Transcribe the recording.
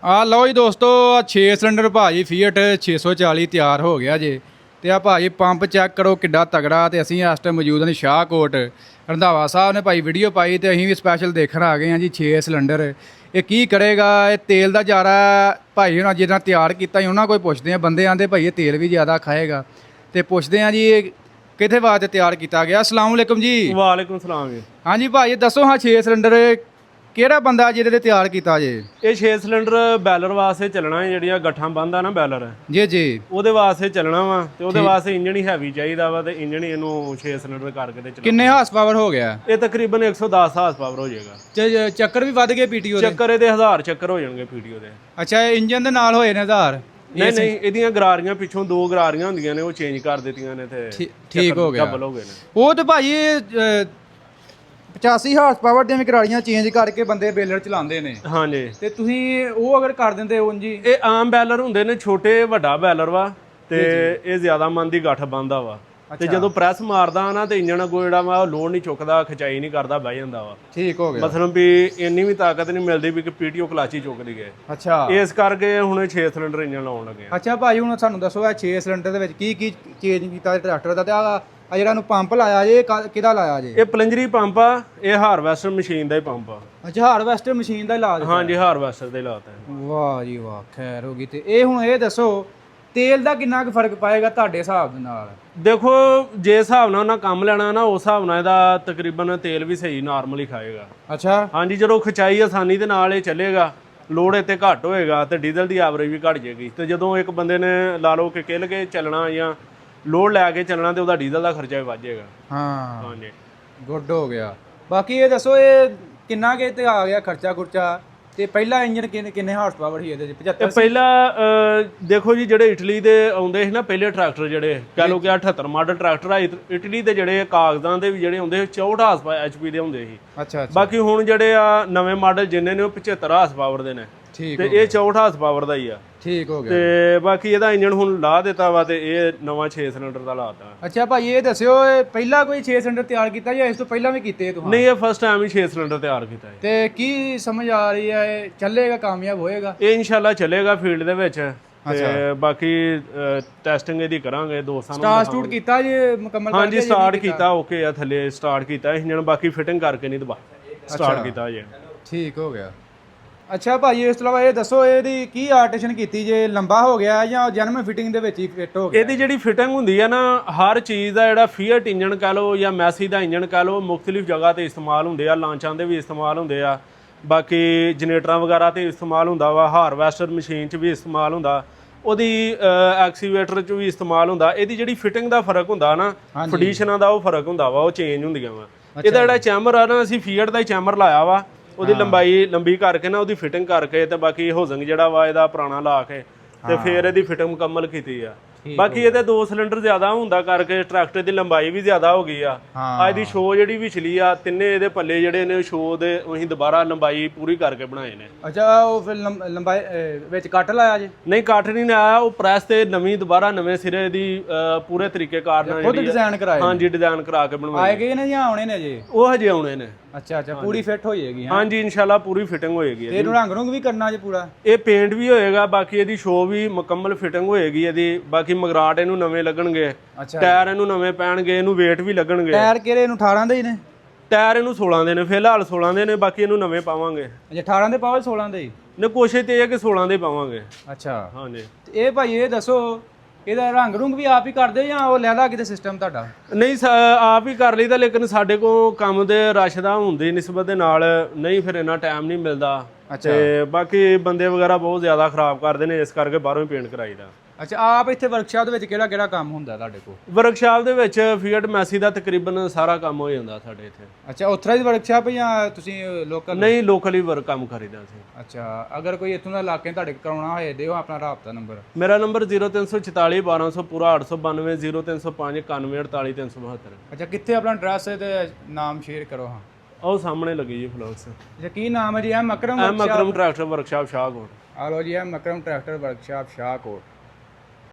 ਆ ਲਓ ਜੀ ਦੋਸਤੋ, ਆ 6 ਸਿਲੰਡਰ ਭਾਜੀ ਫੀਟ 640 ਤਿਆਰ ਹੋ ਗਿਆ ਜੇ। ਤੇ ਆ ਭਾਜੀ ਪੰਪ ਚੈੱਕ ਕਰੋ ਕਿੱਡਾ ਤਗੜਾ। ਤੇ ਅਸੀਂ ਇਸ ਟਾਈਮ ਮੌਜੂਦ ਹਾਂ ਸ਼ਾਹਕੋਟ। ਰੰਧਾਵਾ ਸਾਹਿਬ ਨੇ ਭਾਈ ਵੀਡੀਓ ਪਾਈ ਤੇ ਅਸੀਂ ਵੀ ਸਪੈਸ਼ਲ ਦੇਖਣ ਆ ਗਏ ਹਾਂ ਜੀ। 6 ਸਿਲੰਡਰ ਇਹ ਕੀ ਕਰੇਗਾ? ਇਹ ਤੇਲ ਦਾ ਜਾਰਾ ਭਾਈ ਉਹਨਾਂ ਜਿਹਨਾਂ ਤਿਆਰ ਕੀਤਾ ਸੀ ਉਹਨਾਂ ਕੋਈ ਪੁੱਛਦੇ ਆ। ਬੰਦੇ ਆਂਦੇ ਭਾਈ ਇਹ ਤੇਲ ਵੀ ਜ਼ਿਆਦਾ ਖਾਏਗਾ। ਤੇ ਪੁੱਛਦੇ ਆ ਜੀ ਇਹ ਕਿਹਦੇ ਵਾਸਤੇ ਤਿਆਰ ਕੀਤਾ ਗਿਆ। ਅਸਲਾਮ ਵਾਲੇਕੁਮ ਜੀ। ਵਾਲੇਕੁਮ ਸਲਾਮ ਜੀ। ਹਾਂਜੀ ਭਾਈ ਦੱਸੋ, ਹਾਂ 6 ਸਿਲੰਡਰ ਕਿਹੜਾ ਬੰਦਾ ਜਿਹਦੇ ਤੇ ਤਿਆਰ ਕੀਤਾ ਜੇ? ਇਹ 6 ਸਿਲੰਡਰ ਬੈਲਰ ਵਾਸਤੇ ਚੱਲਣਾ ਹੈ, ਜਿਹੜੀਆਂ ਗੱਠਾਂ ਬੰਦਾ ਨਾ ਬੈਲਰ ਜੀ ਜੀ ਉਹਦੇ ਵਾਸਤੇ ਚੱਲਣਾ ਵਾ। ਤੇ ਉਹਦੇ ਵਾਸਤੇ ਇੰਜਣ ਹੀ ਹੈਵੀ ਚਾਹੀਦਾ ਵਾ। ਤੇ ਇੰਜਣ ਹੀ ਇਹਨੂੰ 6 ਸਿਲੰਡਰ ਕਰਕੇ ਤੇ ਚਲਾਉਣਾ। ਕਿੰਨੇ ਹਾਰਸ ਪਾਵਰ ਹੋ ਗਿਆ? ਇਹ ਤਕਰੀਬਨ 110 ਹਾਰਸ ਪਾਵਰ ਹੋ ਜਾਏਗਾ। ਚੱਕਰ ਵੀ ਵੱਧ ਗਏ ਪੀਟੀਓ ਦੇ? ਚੱਕਰ ਇਹਦੇ 1000 ਚੱਕਰ ਹੋ ਜਾਣਗੇ ਪੀਟੀਓ ਦੇ। ਅੱਛਾ, ਇਹ ਇੰਜਨ ਦੇ ਨਾਲ ਹੋਏ ਨੇ 1000? ਨਹੀਂ, ਇਹਦੀਆਂ ਗਰਾਰੀਆਂ ਪਿੱਛੋਂ 2 ਗਰਾਰੀਆਂ ਹੁੰਦੀਆਂ ਨੇ, ਉਹ ਚੇਂਜ ਕਰ ਦਿੱਤੀਆਂ ਨੇ ਤੇ ਠੀਕ ਹੋ ਗਿਆ। ਡਬਲ ਹੋ ਗਏ ਨੇ ਉਹ ਤੇ ਭਾਈ 85 ਹਾਰਸ ਪਾਵਰ ਦੀਆਂ ਵੀ ਕਰਾੜੀਆਂ ਚੇਂਜ ਕਰਕੇ ਬੰਦੇ ਬੇਲਰ ਚਲਾਉਂਦੇ ਨੇ। ਹਾਂਜੀ। ਤੇ ਤੁਸੀਂ ਉਹ ਅਗਰ ਕਰ ਦਿੰਦੇ ਹੋ ਜੀ? ਇਹ ਆਮ ਬੈਲਰ ਹੁੰਦੇ ਨੇ, ਛੋਟੇ ਵੱਡਾ ਬੈਲਰ ਵਾ। ਤੇ ਇਹ ਜ਼ਿਆਦਾ ਮਨ ਦੀ ਗੱਠ ਬੰਦਾ ਵਾ। ਤੇ ਜਦੋਂ ਪ੍ਰੈਸ ਮਾਰਦਾ ਨਾ ਤੇ ਇੰਜਣ ਅੱਗੋਂ ਜਿਹੜਾ ਵਾ ਲੋਡ ਨਹੀਂ ਚੁੱਕਦਾ, ਖਿਚਾਈ ਨਹੀਂ ਕਰਦਾ, ਬਹਿ ਜਾਂਦਾ ਵਾ। ਠੀਕ ਹੋ ਗਿਆ। ਮਤਲਬ ਵੀ ਇੰਨੀ ਵੀ ਤਾਕਤ ਨਹੀਂ ਮਿਲਦੀ ਵੀ ਕਿ ਪੀਟੀਓ ਕਲਾਚੀ ਚੁੱਕ ਲਈਏ। ਅੱਛਾ, ਇਸ ਕਰਕੇ ਹੁਣ 6 ਸਿਲੰਡਰ ਇੰਜਣ ਲਾਉਣ ਲੱਗੇ ਆ। ਅੱਛਾ ਭਾਈ ਹੁਣ ਸਾਨੂੰ ਦੱਸੋ ਇਹ 6 ਸਿਲੰਡਰ ਦੇ ਵਿੱਚ ਕੀ ਕੀ ਚੇਂਜ ਕੀਤਾ ਟਰੈਕਟਰ ਦਾ? ਤੇ ਆ ਜਿਹੜਾ ਨੂੰ ਪੰਪ ਲਾਇਆ ਜੇ ਕਿਹਦਾ ਲਾਇਆ ਜੇ? ਇਹ ਪਲੰਜਰੀ ਪੰਪ ਆ। ਇਹ ਹਾਰਵੈਸਟਰ ਮਸ਼ੀਨ ਦਾ ਹੀ ਪੰਪ ਆ। ਅੱਛਾ, ਹਾਰਵੈਸਟਰ ਮਸ਼ੀਨ ਦਾ ਇਲਾਜ? ਹਾਂਜੀ, ਹਾਰਵੈਸਟਰ ਦਾ ਹੀ ਲਾਤਾ ਹੈ। ਵਾਹ ਜੀ ਵਾਹ, ਖੈਰ ਹੋ ਗਈ। ਤੇ ਇਹ ਹੁਣ ਇਹ ਦੱਸੋ ਤੇਲ ਦਾ ਕਿੰਨਾ ਕੁ ਫਰਕ ਪਾਏਗਾ ਤੁਹਾਡੇ ਹਿਸਾਬ ਦੇ ਨਾਲ? ਦੇਖੋ, ਜੇ ਹਿਸਾਬ ਨਾਲ ਉਹਨਾਂ ਕੰਮ ਲੈਣਾ ਨਾ, ਉਸ ਹਿਸਾਬ ਨਾਲ ਇਹਦਾ ਤਕਰੀਬਨ ਤੇਲ ਵੀ ਸਹੀ ਨਾਰਮਲੀ ਖਾਏਗਾ। ਅੱਛਾ। ਹਾਂਜੀ, ਜਦੋਂ ਖਿਚਾਈ ਆਸਾਨੀ ਦੇ ਨਾਲ ਇਹ ਚੱਲੇਗਾ, ਲੋਡ ਇੱਥੇ ਘੱਟ ਹੋਏਗਾ ਤੇ ਡੀਜ਼ਲ ਦੀ ਐਵਰੇਜ ਵੀ ਘਟ ਜਾਏਗੀ। ਤੇ ਜਦੋਂ ਇੱਕ ਬੰਦੇ ਨੇ ਲਾ ਲਓ ਕਿ ਕਿੱਲ ਕੇ ਚੱਲਣਾ ਜਾਂ ਲੋਡ ਲੈ ਕੇ ਚੱਲਣਾ, ਤੇ ਉਹਦਾ ਡੀਜ਼ਲ ਦਾ ਖਰਚਾ ਵੀ ਵੱਧ ਜਾਏਗਾ। ਹਾਂ ਹਾਂਜੀ, ਗੁੱਡ ਹੋ ਗਿਆ। ਬਾਕੀ ਇਹ ਦੱਸੋ ਇਹ ਕਿੰਨਾ ਕੁ ਤੇ ਆ ਗਿਆ ਖਰਚਾ ਖੁਰਚਾ? ਤੇ ਪਹਿਲਾ ਇੰਜਨ ਕਿੰਨੇ ਹਾਰਸ ਪਾਵਰ ਸੀ ਇਹਦੇ? 75? ਪਹਿਲਾ ਦੇਖੋ ਜੀ, ਜਿਹੜੇ ਇਟਲੀ ਦੇ ਆਉਂਦੇ ਸੀ ਨਾ ਪਹਿਲੇ ਟਰੈਕਟਰ, ਜਿਹੜੇ ਕਹ ਲਓ ਕਿ 78 ਮਾਡਲ ਟਰੈਕਟਰ ਆ ਇਟਲੀ ਦੇ, ਜਿਹੜੇ ਕਾਗਜ਼ਾਂ ਦੇ ਵੀ ਜਿਹੜੇ ਹੁੰਦੇ 64 ਹਾਰਸ ਐਚਪੀ ਦੇ ਹੁੰਦੇ ਸੀ। ਅੱਛਾ। ਬਾਕੀ ਹੁਣ ਜਿਹੜੇ ਆ ਨਵੇਂ ਮਾਡਲ ਜਿੰਨੇ ਨੇ ਉਹ 75 ਹਾਰਸ ਪਾਵਰ ਦੇ ਨੇ। ਠੀਕ। ਤੇ ਇਹ 64 ਹਾਰਸ ਪਾਵਰ ਦਾ ਹੀ ਆ। ਠੀਕ ਹੋ ਗਿਆ। ਤੇ ਬਾਕੀ ਇਹਦਾ ਇੰਜਨ ਹੁਣ ਲਾ ਦਿੱਤਾ ਵਾ ਤੇ ਇਹ ਨਵਾਂ 6 ਸਿਲੰਡਰ ਦਾ ਲਾਤਾ। ਅੱਛਾ ਭਾਈ ਇਹ ਦੱਸਿਓ, ਇਹ ਪਹਿਲਾਂ ਕੋਈ 6 ਸਿਲੰਡਰ ਤਿਆਰ ਕੀਤਾ ਜਾਂ ਇਸ ਤੋਂ ਪਹਿਲਾਂ ਵੀ ਕੀਤੇ ਤੁਸੀਂ? ਨਹੀਂ, ਇਹ ਫਸਟ ਟਾਈਮ ਹੀ 6 ਸਿਲੰਡਰ ਤਿਆਰ ਕੀਤਾ ਹੈ। ਤੇ ਕੀ ਸਮਝ ਆ ਰਹੀ ਹੈ, ਇਹ ਚੱਲੇਗਾ, ਕਾਮਯਾਬ ਹੋਏਗਾ? ਇਹ ਇਨਸ਼ਾਅੱਲਾ ਚੱਲੇਗਾ ਫੀਲਡ ਦੇ ਵਿੱਚ। ਤੇ ਬਾਕੀ ਟੈਸਟਿੰਗ ਇਹਦੀ ਕਰਾਂਗੇ 2 ਸਾਲ। ਸਟਾਰਟ ਕੀਤਾ ਜੀ ਮੁਕੰਮਲ? ਹਾਂਜੀ, ਸਟਾਰਟ ਕੀਤਾ। ਓਕੇ ਆ, ਥੱਲੇ ਸਟਾਰਟ ਕੀਤਾ ਇੰਜਨ, ਬਾਕੀ ਫਿਟਿੰਗ ਕਰਕੇ ਨਹੀਂ ਦਬਾ ਸਟਾਰਟ ਕੀਤਾ ਜੀ। ਠੀਕ ਹੋ ਗਿਆ। ਅੱਛਾ ਭਾਈ ਇਸ ਤੋਂ ਇਲਾਵਾ ਇਹ ਦੱਸੋ ਇਹਦੀ ਕੀ ਆਲਟਰੇਸ਼ਨ ਕੀਤੀ ਜੇ? ਲੰਬਾ ਹੋ ਗਿਆ ਜਾਂ ਜਨਮ ਫਿਟਿੰਗ ਦੇ ਵਿੱਚ ਹੀ ਫਿੱਟ ਹੋ ਗਿਆ? ਇਹਦੀ ਜਿਹੜੀ ਫਿਟਿੰਗ ਹੁੰਦੀ ਹੈ ਨਾ, ਹਰ ਚੀਜ਼ ਦਾ ਜਿਹੜਾ ਫੀਅਟ ਇੰਜਨ ਕਹ ਲਓ ਜਾਂ ਮੈਸੀ ਦਾ ਇੰਜਨ ਕਹ ਲਓ, ਮੁxtਲਿਫ ਜਗ੍ਹਾ ਤੇ ਇਸਤੇਮਾਲ ਹੁੰਦੇ ਆ। ਲਾਂਚਾਂ ਦੇ ਵੀ ਇਸਤੇਮਾਲ ਹੁੰਦੇ ਆ, ਬਾਕੀ ਜਨਰੇਟਰਾਂ ਵਗੈਰਾ ਤੇ ਇਸਤੇਮਾਲ ਹੁੰਦਾ ਵਾ, ਹਾਰਵੈਸਟਰ ਮਸ਼ੀਨ 'ਚ ਵੀ ਇਸਤੇਮਾਲ ਹੁੰਦਾ, ਉਹਦੀ ਐਕਸੀਵੇਟਰ 'ਚ ਵੀ ਇਸਤੇਮਾਲ ਹੁੰਦਾ। ਇਹਦੀ ਜਿਹੜੀ ਫਿਟਿੰਗ ਦਾ ਫਰਕ ਹੁੰਦਾ ਨਾ, ਫਡੀਸ਼ਨਾਂ ਦਾ ਉਹ ਫਰਕ ਹੁੰਦਾ ਵਾ, ਉਹ ਚੇਂਜ ਹੁੰਦੀਆਂ ਵਾ। ਇਹਦਾ ਜਿਹੜਾ ਚੈਮਰ ਆ ਨਾ, ਅਸੀਂ ਫੀਅਟ ਦਾ ਹੀ ਚੈਮਰ ਲਾਇਆ ਵਾ। ਉਹਦੀ ਲੰਬੀ ਕਰਕੇ ਨਾ, ਉਹਦੀ ਫਿਟਿੰਗ ਕਰਕੇ ਤੇ ਬਾਕੀ ਹੋਜ਼ੰਗ ਜਿਹੜਾ ਵਾ ਇਹਦਾ ਪੁਰਾਣਾ ਲਾ ਕੇ ਤੇ ਫਿਰ ਇਹਦੀ ਫਿਟਿੰਗ ਮੁਕੰਮਲ ਕੀਤੀ ਆ। ਬਾਕੀ ਇਹਦੇ 2 ਸਿਲੰਡਰ ਜ਼ਿਆਦਾ ਹੁੰਦਾ ਕਰਕੇ ਟਰੈਕਟਰ ਦੀ ਲੰਬਾਈ ਵੀ ਜ਼ਿਆਦਾ ਹੋ ਗਈ ਆ। ਅੱਜ ਦੀ ਸ਼ੋ ਜਿਹੜੀ ਵਿਚਲੀ ਆ, ਤਿੰਨੇ ਇਹਦੇ ਪੱਲੇ ਜਿਹੜੇ ਨੇ ਸ਼ੋ ਦੇ ਅਸੀਂ ਦੁਬਾਰਾ ਲੰਬਾਈ ਪੂਰੀ ਕਰਕੇ ਬਣਾਏ ਨੇ। ਅੱਛਾ, ਉਹ ਫਿਰ ਲੰਬਾਈ ਵਿੱਚ ਕੱਟ ਲਾਇਆ ਜੀ? ਨਹੀਂ, ਕੱਟ ਨਹੀਂ ਆਇਆ। ਉਹ ਪ੍ਰੈਸ ਤੇ ਦੁਬਾਰਾ ਨਵੇਂ ਸਿਰੇ ਦੀ ਪੂਰੇ ਤਰੀਕੇ ਕਾਰ ਨਾਲ ਖੁਦ ਡਿਜ਼ਾਈਨ ਕਰਾਏ? ਹਾਂਜੀ, ਡਿਜ਼ਾਈਨ ਕਰਾ ਕੇ ਬਣਵਾਏ। ਆਏ ਗਏ ਨੇ ਜਾਂ ਆਉਣੇ ਨੇ ਜੀ? ਉਹ ਹਜੇ ਆਉਣੇ ਨੇ। ਅੱਛਾ, ਪੂਰੀ ਫਿੱਟ ਹੋ ਜਾਏਗੀ? ਹਾਂਜੀ, ਇਨਸ਼ਾਅੱਲਾ ਪੂਰੀ ਫਿਟਿੰਗ ਹੋਏਗੀ। ਇਹਨੂੰ ਰੰਗ ਰੁੰਗ ਵੀ ਕਰਨਾ ਜੀ ਪੂਰਾ? ਇਹ ਪੇਂਟ ਵੀ ਹੋਏਗਾ, ਬਾਕੀ ਇਹਦੀ ਸ਼ੋ ਵੀ ਮੁਕੰਮਲ ਫਿਟਿੰਗ ਹੋਏਗੀ ਇਹਦੀ। ਬਾਕੀ ਮਗਰਾਟ ਇਹਨੂੰ ਨਵੇਂ ਲੱਗਣਗੇ, ਟਾਇਰ ਇਹਨੂੰ ਨਵੇਂ ਪੈਣਗੇ, ਇਹਨੂੰ weight ਵੀ ਲੱਗਣਗੇ। ਟਾਇਰ ਕਿਹੜੇ ਇਹਨੂੰ 18 ਦੇ ਹੀ ਨੇ? ਟਾਇਰ ਇਹਨੂੰ 16 ਦੇ ਨੇ, ਫਿਲਹਾਲ 16 ਦੇ ਨੇ, ਬਾਕੀ ਇਹਨੂੰ ਨਵੇਂ ਪਾਵਾਂਗੇ। ਅੱਛਾ, 18 ਦੇ ਪਾਵਲ 16 ਦੇ ਹੀ? ਨੇ ਕੋਸ਼ਿਸ਼ ਤੇ ਇਹ ਕਿ 16 ਦੇ ਪਾਵਾਂਗੇ। ਅੱਛਾ। ਹਾਂਜੀ। ਇਹ ਭਾਈ ਇਹ ਦੱਸੋ ਇਹਦਾ ਰੰਗ ਰੁੰਗ ਵੀ ਆਪ ਹੀ ਕਰਦੇ ਜਾਂ ਉਹ ਲੈਦਾ ਕਿਤੇ ਸਿਸਟਮ ਤੁਹਾਡਾ? ਨਹੀਂ, ਆਪ ਹੀ ਕਰ ਲਈਦਾ, ਲੇਕਿਨ ਸਾਡੇ ਕੋਲ ਕੰਮ ਦੇ ਰਸ਼ ਦਾ ਹੁੰਦੀ ਨਿਸਬਤ ਦੇ ਨਾਲ ਨਹੀਂ, ਫਿਰ ਇੰਨਾ ਟਾਈਮ ਨਹੀਂ ਮਿਲਦਾ। ਤੇ ਬਾਕੀ ਬੰਦੇ ਵਗੈਰਾ ਬਹੁਤ ਜ਼ਿਆਦਾ ਖਰਾਬ ਕਰਦੇ ਨੇ, ਇਸ ਕਰਕੇ ਬਾਹਰੋਂ ਹੀ ਪੇਂਟ ਕਰਾਈਦਾ। ਅੱਛਾ, ਆਪ ਇੱਥੇ ਵਰਕਸ਼ਾਪ ਦੇ ਵਿੱਚ ਕਿਹੜਾ ਕਿਹੜਾ ਕੰਮ ਹੁੰਦਾ ਤੁਹਾਡੇ ਕੋਲ? ਵਰਕਸ਼ਾਪ ਦੇ ਵਿੱਚ ਫੀਅਟ ਮੈਸੀ ਦਾ ਤਕਰੀਬਨ ਸਾਰਾ ਕੰਮ ਹੋ ਜਾਂਦਾ ਸਾਡੇ ਇੱਥੇ। ਅੱਛਾ, ਉੱਥੇ ਦੀ ਵਰਕਸ਼ਾਪ ਜਾਂ ਤੁਸੀਂ ਲੋਕਲ? ਨਹੀਂ, ਲੋਕਲੀ ਵਰਕ ਕੰਮ ਕਰੀਦਾ ਅਸੀਂ। ਅੱਛਾ, ਅਗਰ ਕੋਈ ਇੱਥੋਂ ਦਾ ਇਲਾਕੇ ਤੁਹਾਡੇ ਕਰਾਉਣਾ ਹੋਏ ਦਿਓ ਆਪਣਾ ਰਾਬਤਾ ਨੰਬਰ। ਮੇਰਾ ਨੰਬਰ 0344 1200 ਪੂਰਾ 892 0305 91 48 372। ਅੱਛਾ, ਕਿੱਥੇ ਆਪਣਾ ਐਡਰੈਸ ਤੇ ਨਾਮ ਸ਼ੇਅਰ ਕਰੋ। ਹਾਂ, ਉਹ ਸਾਹਮਣੇ ਲੱਗੀ ਜੀ ਫਲੋਕਸ। ਅੱਛਾ, ਕੀ ਨਾਮ ਹੈ ਜੀ? M Akram tractor workshop Shahkot. ਆ ਲੋ ਜੀ, M Akram tractor workshop Shahkot.